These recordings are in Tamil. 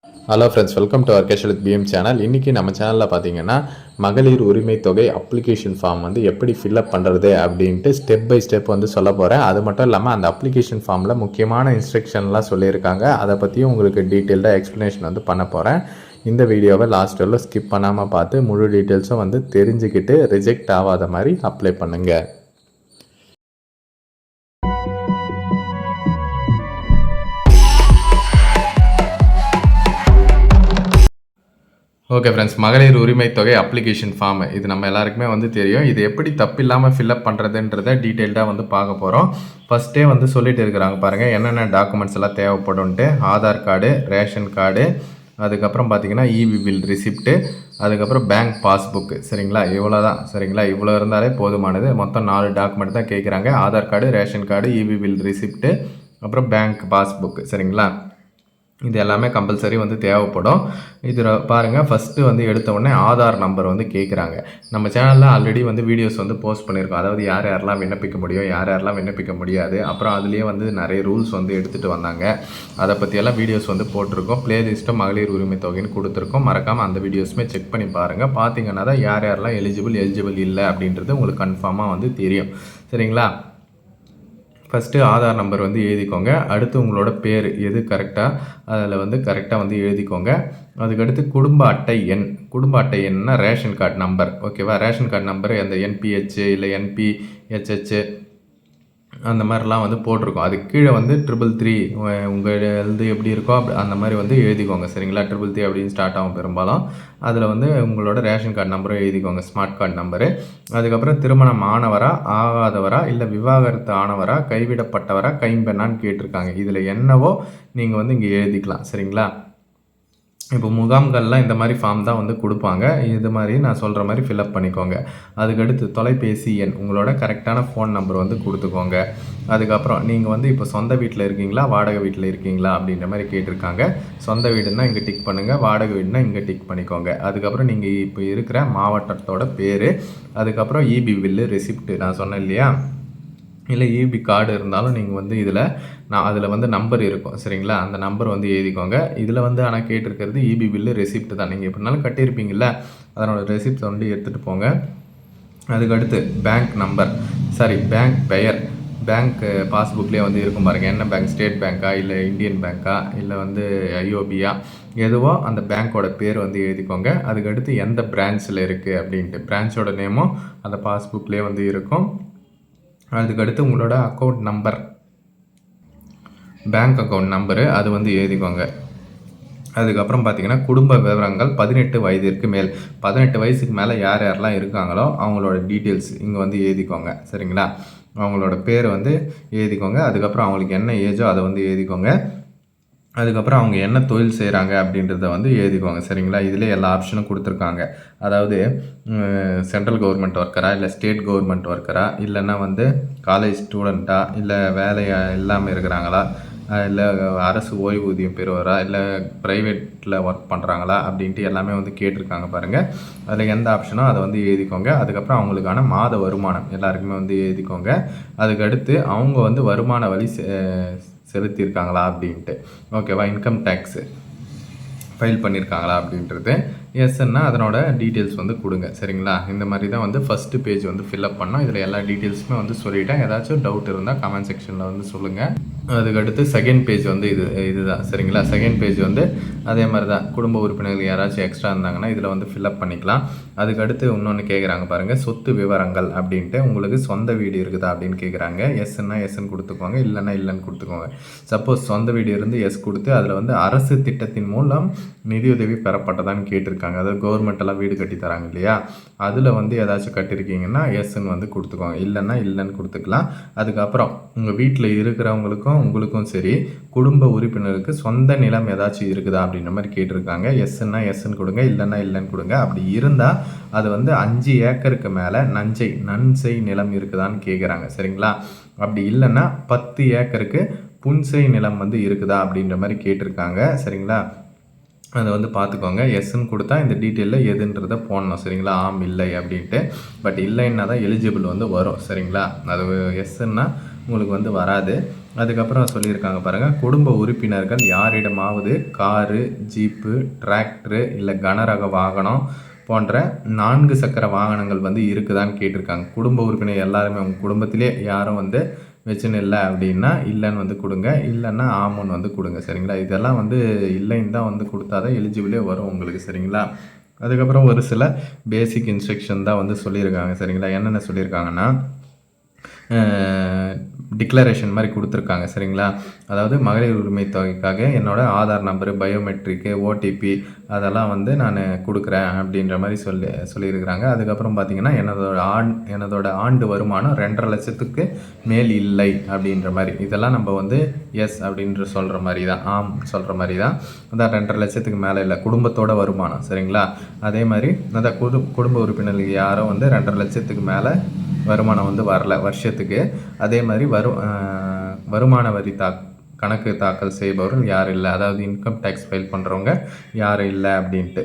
Hello friends, welcome to our casual with PM channel. இன்றைக்கி நம்ம சேனலில் பார்த்தீங்கன்னா மகளிர் உரிமை தொகை அப்ளிகேஷன் ஃபார்ம் வந்து எப்படி ஃபில்அப் பண்ணுறது அப்படின்ட்டு ஸ்டெப் பை ஸ்டெப் வந்து சொல்ல போகிறேன். அது மட்டும் இல்லாமல் அந்த அப்ளிகேஷன் ஃபார்மில் முக்கியமான இன்ஸ்ட்ரக்ஷன்லாம் சொல்லியிருக்காங்க. அதை பற்றியும் உங்களுக்கு டீட்டெயில்டாக எக்ஸ்ப்ளனேஷன் வந்து பண்ண போகிறேன். இந்த வீடியோவை லாஸ்ட் வரலும் ஸ்கிப் பண்ணாமல் பார்த்து முழு டீட்டெயில்ஸும் வந்து தெரிஞ்சுக்கிட்டு ரிஜெக்ட் ஆகாத மாதிரி அப்ளை பண்ணுங்கள். ஓகே ஃப்ரெண்ட்ஸ், மகளிர் உரிமை தொகை அப்ளிகேஷன் ஃபார்ம் இது நம்ம எல்லாருக்குமே வந்து தெரியும். இது எப்படி தப்பு இல்லாமல் ஃபில்அப் பண்ணுறதுன்றதை டீட்டெயில்டாக வந்து பார்க்க போகிறோம். ஃபஸ்ட்டே வந்து சொல்லிட்டு இருக்கிறாங்க பாருங்கள், என்னென்ன டாக்குமெண்ட்ஸ் எல்லாம் தேவைப்படும்ன்ட்டு. ஆதார் கார்டு, ரேஷன் கார்டு, அதுக்கப்புறம் பார்த்தீங்கன்னா இபி பில் ரிசிப்ட்டு, அதுக்கப்புறம் பேங்க் பாஸ்புக்கு. சரிங்களா, இவ்வளோ தான். சரிங்களா, இவ்வளோ இருந்தாலே போதுமானது. மொத்தம் 4 டாக்குமெண்ட் தான் கேட்குறாங்க. Aadhaar card, ration card, EB bill receipt, அப்புறம் பேங்க் பாஸ்புக்கு. சரிங்களா, இது எல்லாமே கம்பல்சரி வந்து தேவைப்படும். இதில் பாருங்கள், ஃபஸ்ட்டு வந்து எடுத்த உடனே ஆதார் நம்பர் வந்து கேட்குறாங்க. நம்ம சேனலில் ஆல்ரெடி வந்து வீடியோஸ் வந்து போஸ்ட் பண்ணியிருக்கோம். அதாவது யார் யாரெல்லாம் விண்ணப்பிக்க முடியும், யார் யாரெல்லாம் விண்ணப்பிக்க முடியாது, அப்புறம் அதுலேயே வந்து நிறைய ரூல்ஸ் வந்து எடுத்துகிட்டு வந்தாங்க. அதை பற்றியெல்லாம் வீடியோஸ் வந்து போட்டிருக்கோம். ப்ளேலிஸ்ட்டை மகளிர் உரிமை தொகைன்னு கொடுத்துருக்கோம். மறக்காமல் அந்த வீடியோஸுமே செக் பண்ணி பாருங்கள். பார்த்தீங்கன்னா தான் யார் யாரெல்லாம் எலிஜிபிள் இல்லை அப்படின்றது உங்களுக்கு கன்ஃபார்மாக வந்து தெரியும். சரிங்களா, ஃபஸ்ட்டு ஆதார் நம்பர் வந்து எழுதிக்கோங்க. அடுத்து உங்களோட பேர் எது கரெக்டாக அதில் வந்து கரெக்டாக வந்து எழுதிக்கோங்க. அதுக்கடுத்து குடும்ப அட்டை எண். குடும்ப அட்டை எண்னா ரேஷன் கார்டு நம்பர். ஓகேவா, ரேஷன் கார்டு நம்பர் அந்த என்பிஹெச் இல்லை என்பிஹெச்ஹெச் அந்த மாதிரிலாம் வந்து போட்டிருக்கோம். அதுக்கு கீழே வந்து 333 உங்கள் எழுது எப்படி இருக்கோ அந்த மாதிரி வந்து எழுதிக்கோங்க. சரிங்களா, 333 அப்படின்னு ஸ்டார்ட் ஆகும் பெரும்பாலும். அதில் வந்து உங்களோட ரேஷன் கார்டு நம்பரும் எழுதிக்கோங்க, ஸ்மார்ட் கார்டு நம்பரு. அதுக்கப்புறம் திருமணம் ஆனவரா, ஆகாதவரா, இல்லை விவாகரத்து ஆனவரா, கைவிடப்பட்டவரா, கைம்பெண்ணான்னு கேட்டிருக்காங்க. இதில் என்னவோ நீங்கள் வந்து இங்கே எழுதிக்கலாம். சரிங்களா, இப்போ முகாம்கள்லாம் இந்த மாதிரி ஃபார்ம் தான் வந்து கொடுப்பாங்க. இது மாதிரி நான் சொல்கிற மாதிரி ஃபில்அப் பண்ணிக்கோங்க. அதுக்கடுத்து தொலைபேசி எண், உங்களோட கரெக்டான ஃபோன் நம்பர் வந்து கொடுத்துக்கோங்க. அதுக்கப்புறம் நீங்கள் வந்து இப்போ சொந்த வீட்டில் இருக்கீங்களா, வாடகை வீட்டில் இருக்கீங்களா அப்படின்ற மாதிரி கேட்டிருக்காங்க. சொந்த வீடுன்னா இங்கே டிக் பண்ணுங்கள், வாடகை வீடுனா இங்கே டிக் பண்ணிக்கோங்க. அதுக்கப்புறம் நீங்கள் இப்போ இருக்கிற மாவட்டத்தோட பேர், அதுக்கப்புறம் இபி பில்லு ரெசிப்ட்டு நான் சொன்னேன் இல்லையா, இல்லை இபி கார்டு இருந்தாலும் நீங்கள் வந்து அதில் வந்து நம்பர் இருக்கும். சரிங்களா, அந்த நம்பர் வந்து எழுதிக்கோங்க. இதில் வந்து ஆனால் கேட்டிருக்கிறது இபி பில்லு ரெசிப்ட் தான். நீங்கள் எப்படினாலும் கட்டியிருப்பீங்கள, அதனோட ரெசிப்ட் வந்து எடுத்துகிட்டு போங்க. அதுக்கடுத்து பேங்க் நம்பர், பேங்க் பெயர். பேங்க் பாஸ்புக்லேயே வந்து இருக்கும் பாருங்கள், என்ன பேங்க், ஸ்டேட் பேங்க்கா இல்லை இந்தியன் பேங்க்கா இல்லை வந்து ஐஓபியா, எதுவோ அந்த பேங்க்கோட பேர் வந்து எழுதிக்கோங்க. அதுக்கடுத்து எந்த பிரான்ச்சில் இருக்குது அப்படின்ட்டு பிரான்ச்சோட நேமும் அந்த பாஸ்புக்லேயே வந்து இருக்கும். அதுக்கடுத்து உங்களோட account number, bank account number அது வந்து எழுதிக்கோங்க. அதுக்கப்புறம் பார்த்தீங்கன்னா குடும்ப விவரங்கள், 18 வயதிற்கு மேல். 18 வயசுக்கு மேலே யார் யாரெல்லாம் இருக்காங்களோ அவங்களோட டீட்டெயில்ஸ் இங்கே வந்து எழுதிக்கோங்க. சரிங்களா, அவங்களோட பேர் வந்து எழுதிக்கோங்க. அதுக்கப்புறம் அவங்களுக்கு என்ன ஏஜோ அதை வந்து எழுதிக்கோங்க. அதுக்கப்புறம் அவங்க என்ன தொழில் செய்கிறாங்க அப்படின்றத வந்து எழுதிக்குவாங்க. சரிங்களா, இதில் எல்லா ஆப்ஷனும் கொடுத்துருக்காங்க. அதாவது சென்ட்ரல் கவர்மெண்ட் ஒர்க்கரா, இல்லை ஸ்டேட் கவர்மெண்ட் ஒர்க்கரா, இல்லைன்னா வந்து காலேஜ் ஸ்டூடெண்ட்டா, இல்லை வேலையா இல்லாமல் இருக்கிறாங்களா, இல்லை அரசு ஓய்வூதியம் பெறுவரா, இல்லை ப்ரைவேட்டில் ஒர்க் பண்ணுறாங்களா அப்படின்ட்டு எல்லாமே வந்து கேட்டிருக்காங்க பாருங்கள். அதில் எந்த ஆப்ஷனோ அதை வந்து எழுதிக்கோங்க. அதுக்கப்புறம் அவங்களுக்கான மாத வருமானம் எல்லாருக்குமே வந்து எழுதிக்கோங்க. அதுக்கடுத்து அவங்க வந்து வருமான வழி செலுத்தியிருக்காங்களா அப்படின்ட்டு. ஓகேவா, இன்கம் டேக்ஸு ஃபைல் பண்ணியிருக்காங்களா அப்படின்றது. எஸ்ன்னா அதனோட டீட்டெயில்ஸ் வந்து கொடுங்க. சரிங்களா, இந்த மாதிரி தான் வந்து ஃபஸ்ட்டு பேஜ் வந்து ஃபில்அப் பண்ணோம். இதில் எல்லா டீட்டெயில்ஸுமே வந்து சொல்லிவிட்டேன். ஏதாச்சும் டவுட் இருந்தால் கமெண்ட் செக்ஷனில் வந்து சொல்லுங்கள். அதுக்கடுத்து செகண்ட் பேஜ் வந்து இதுதான். சரிங்களா, செகண்ட் பேஜ் வந்து அதே மாதிரி தான். குடும்ப உறுப்பினர்கள் யாராச்சும் எக்ஸ்ட்ரா இருந்தாங்கன்னா இதில் வந்து ஃபில்அப் பண்ணிக்கலாம். அதுக்கடுத்து இன்னொன்று கேட்குறாங்க பாருங்கள், சொத்து விவரங்கள் அப்படின்ட்டு. உங்களுக்கு சொந்த வீடு இருக்குதா அப்படின்னு கேட்குறாங்க. எஸ்ன்னா எஸ்ன்னு கொடுத்துக்கோங்க, இல்லைன்னா இல்லைன்னு கொடுத்துக்கோங்க. சப்போஸ் சொந்த வீடு இருந்து எஸ் கொடுத்து அதில் வந்து அரசு திட்டத்தின் மூலம் நிதியுதவி பெறப்பட்டதான்னு கேட்டிருக்காங்க. அதாவது கவர்மெண்ட்டெல்லாம் வீடு கட்டி தராங்க இல்லையா, அதில் வந்து ஏதாச்சும் கட்டியிருக்கீங்கன்னா எஸ்ன்னு வந்து கொடுத்துக்கோங்க, இல்லைன்னா இல்லைன்னு கொடுத்துக்கலாம். அதுக்கப்புறம் உங்கள் வீட்டில் இருக்கிறவங்களுக்கும் உங்களுக்கும் சரி, குடும்ப உறுப்பினருக்கு சொந்த நிலம் ஏதாச்சும் இருக்குதா அப்படின்ற மாதிரி கேட்டிருக்காங்க. எஸ்ன்னா எஸ்ன்னு கொடுங்க, இல்லைன்னா இல்லைன்னு கொடுங்க. அப்படி இருந்தால் அது வந்து 5 ஏக்கருக்கு மேலே நன்சை நிலம் இருக்குதான்னு கேட்குறாங்க. சரிங்களா, அப்படி இல்லைன்னா 10 ஏக்கருக்கு புன்சை நிலம் வந்து இருக்குதா அப்படின்ற மாதிரி கேட்டிருக்காங்க. சரிங்களா, அதை வந்து பார்த்துக்கோங்க. எஸ்ன்னு கொடுத்தா இந்த டீட்டெயிலில் எதுன்றதை போடணும். சரிங்களா, ஆம் இல்லை அப்படின்ட்டு. பட் இல்லைன்னா தான் எலிஜிபிள் வந்து வரும். சரிங்களா, அது எஸ்ன்னா உங்களுக்கு வந்து வராது. அதுக்கப்புறம் சொல்லியிருக்காங்க பாருங்கள், குடும்ப உறுப்பினர்கள் யாரிடமாவது காரு, ஜீப்பு, டிராக்டரு இல்லை கனரக வாகனம் போன்ற 4 சக்கர வாகனங்கள் வந்து இருக்குதான்னு கேட்டிருக்காங்க. குடும்ப உறுப்பினர் எல்லாருமே உங்கள் குடும்பத்திலே யாரும் வந்து வச்சுன்னு இல்லை அப்படின்னா இல்லைன்னு வந்து கொடுங்க, இல்லைன்னா ஆமான்னு வந்து கொடுங்க. சரிங்களா? இதெல்லாம் வந்து இல்லைன்னு தான் வந்து கொடுத்தா தான் எலிஜிபிளே வரும் உங்களுக்கு. சரிங்களா? அதுக்கப்புறம் ஒரு சில பேசிக் இன்ஸ்ட்ரக்ஷன் தான் வந்து சொல்லியிருக்காங்க. சரிங்களா? என்னென்ன சொல்லியிருக்காங்கன்னா, டிக்ளரேஷன் மாதிரி கொடுத்துருக்காங்க. சரிங்களா? அதாவது மகளிர் உரிமை தொகைக்காக என்னோடய ஆதார் நம்பரு, பயோமெட்ரிக்கு, ஓடிபி அதெல்லாம் வந்து நான் கொடுக்குறேன் அப்படின்ற மாதிரி சொல்லியிருக்கிறாங்க. அதுக்கப்புறம் பார்த்திங்கன்னா, எனதோட ஆண்டு வருமானம் 2.5 லட்சத்துக்கு மேல் இல்லை அப்படின்ற மாதிரி. இதெல்லாம் நம்ம வந்து எஸ் அப்படின்ற சொல்கிற மாதிரி தான், ஆம் சொல்கிற மாதிரி தான். அதான் 2.5 லட்சத்துக்கு மேலே இல்லை, குடும்பத்தோட வருமானம். சரிங்களா? அதே மாதிரி அதான் குடும்ப உறுப்பினர்களுக்கு யாரும் வந்து 2.5 லட்சத்துக்கு மேலே வருமானம் வந்து வரல வருஷத்துக்கு. அதே மாதிரி வருமான வரி கணக்கு தாக்கல் செய்பவர்கள் யாரும் இல்லை, அதாவது இன்கம் டேக்ஸ் ஃபைல் பண்ணுறவங்க யாரும் இல்லை அப்படின்ட்டு.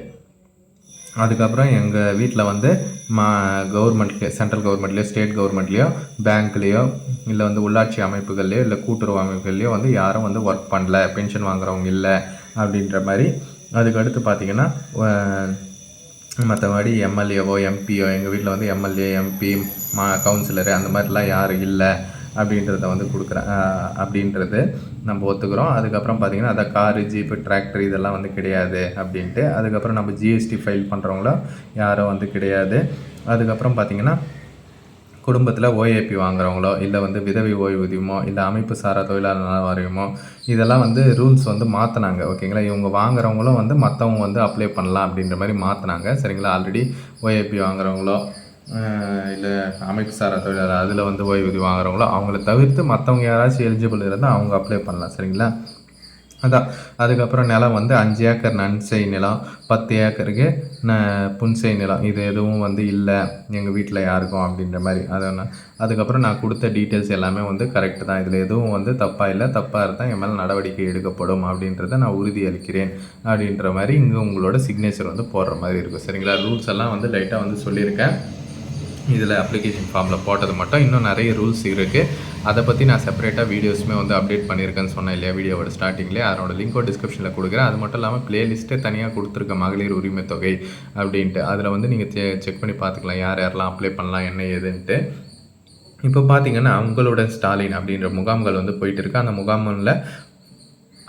அதுக்கப்புறம் எங்கள் வீட்டில் வந்து கவர்மெண்ட்லேயோ, சென்ட்ரல் கவர்மெண்ட்லேயோ, ஸ்டேட் கவர்மெண்ட்லேயோ, பேங்க்லேயோ இல்லை வந்து உள்ளாட்சி அமைப்புகள்லையோ இல்லை கூட்டுறவு அமைப்புகள்லையோ வந்து யாரும் வந்து ஒர்க் பண்ணல, பென்ஷன் வாங்குறவங்க இல்லை அப்படின்ற மாதிரி. அதுக்கடுத்து பார்த்திங்கன்னா, மற்றபடி எம்எல்ஏவோ எம்பியோ, எங்கள் வீட்டில் வந்து எம்எல்ஏ, எம்பி, கவுன்சிலரு அந்த மாதிரிலாம் யாரும் இல்லை அப்படின்றத வந்து அப்படின்றது நம்ம ஒத்துக்கிறோம். அதுக்கப்புறம் பார்த்திங்கன்னா, அதை காரு, ஜீப்பு, டிராக்டர் இதெல்லாம் வந்து கிடையாது அப்படின்ட்டு. அதுக்கப்புறம் நம்ம ஜிஎஸ்டி ஃபைல் பண்ணுறவங்களோ யாரும் வந்து கிடையாது. அதுக்கப்புறம் பார்த்திங்கன்னா, குடும்பத்தில் ஓஏபி வாங்குறவங்களோ இல்லை வந்து விதவை ஓய்வூதியமோ இல்லை அமைப்பு சாரா தொழிலாளர் நல வாரியமோ இதெல்லாம் வந்து ரூல்ஸ் வந்து மாற்றினாங்க. ஓகேங்களா? இவங்க வாங்குறவங்களும் வந்து மற்றவங்க வந்து அப்ளை பண்ணலாம் அப்படின்ற மாதிரி மாற்றினாங்க. சரிங்களா? ஆல்ரெடி ஓஏபி வாங்குறவங்களோ இல்லை அமைப்பு சாரா தொழிலாளர் அதில் வந்து ஓய்வூதியம் வாங்குறவங்களோ அவங்கள தவிர்த்து மற்றவங்க யாராச்சும் எலிஜிபிள் இருந்தால் அவங்க அப்ளை பண்ணலாம். சரிங்களா? அதான். அதுக்கப்புறம் நிலம் வந்து 5 ஏக்கர் நன்செய் நிலம், 10 ஏக்கருக்கு புன்செய் நிலம். இது எதுவும் வந்து இல்லை எங்கள் வீட்டில் யாருக்கும் அப்படின்ற மாதிரி. அதுக்கப்புறம் நான் கொடுத்த டீட்டெயில்ஸ் எல்லாமே வந்து கரெக்டு தான். இதில் எதுவும் வந்து தப்பாக இல்லை. தப்பாக இருந்தால் என் மேலே நடவடிக்கை எடுக்கப்படும் அப்படின்றத நான் உறுதியளிக்கிறேன் அப்படின்ற மாதிரி இங்கே உங்களோட சிக்னேச்சர் வந்து போடுற மாதிரி இருக்கும். சரிங்களா? ரூல்ஸ் எல்லாம் வந்து லைட்டாக வந்து சொல்லியிருக்கேன். இதில் அப்ளிகேஷன் ஃபார்மில் போட்டது மட்டும். இன்னும் நிறைய ரூல்ஸ் இருக்குது. அதை பற்றி நான் செப்பரேட்டாக வீடியோஸுமே வந்து அப்டேட் பண்ணியிருக்கேன்னு சொன்னேன் இல்லையா வீடியோவோட ஸ்டார்டிங்லேயே. அதனோட லிங்கோ டிஸ்கிரிப்ஷனில் கொடுக்குறேன். அது மட்டும் இல்லாமல் ப்ளேலிஸ்ட்டே தனியாக கொடுத்துருக்க மகளிர் உரிமை தொகை அப்படின்ட்டு. அதில் வந்து நீங்கள் செக் பண்ணி பார்த்துக்கலாம் யார் யாரெல்லாம் அப்ளை பண்ணலாம் என்ன ஏதுன்ட்டு. இப்போ பார்த்தீங்கன்னா, உங்களுடன் ஸ்டாலின் அப்படின்ற முகாம்கள் வந்து போயிட்டு இருக்கு. அந்த முகாமில்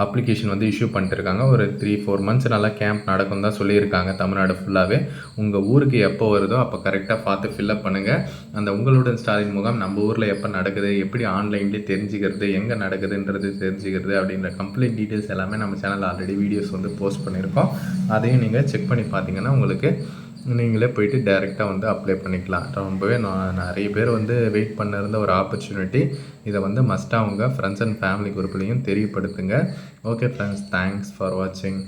அப்ளிகேஷன் வந்து இஷ்யூ பண்ணிட்டு இருக்காங்க. ஒரு 3-4 மந்த்ஸ் நல்லா கேம்ப் நடக்கும் தான் சொல்லியிருக்காங்க தமிழ்நாடு ஃபுல்லாகவே. உங்கள் ஊருக்கு எப்போ வருதோ அப்போ கரெக்டாக பார்த்து ஃபில்அப் பண்ணுங்கள். அந்த உங்களுடன் ஸ்டாலின் முகாம் நம்ம ஊரில் எப்போ நடக்குது, எப்படி ஆன்லைன்லேயே தெரிஞ்சுக்கிறது, எங்கே நடக்குதுன்றது தெரிஞ்சுக்கிறது அப்படின்ற கம்ப்ளீட் டீட்டெயில்ஸ் எல்லாமே நம்ம சேனலில் ஆல்ரெடி வீடியோஸ் வந்து போஸ்ட் பண்ணியிருக்கோம். அதையும் நீங்கள் செக் பண்ணி பார்த்தீங்கன்னா உங்களுக்கு நீங்களே போயிட்டு டைரெக்டாக வந்து அப்ளை பண்ணிக்கலாம். ரொம்பவே நிறைய பேர் வந்து வெயிட் பண்ணிருந்த ஒரு ஆப்பர்ச்சுனிட்டி. இதை வந்து மஸ்ட்டாக உங்கள் ஃப்ரெண்ட்ஸ் அண்ட் ஃபேமிலி குரூப்லேயும் தெரியப்படுத்துங்க. ஓகே ஃப்ரெண்ட்ஸ், தேங்க்ஸ் ஃபார் வாட்சிங்.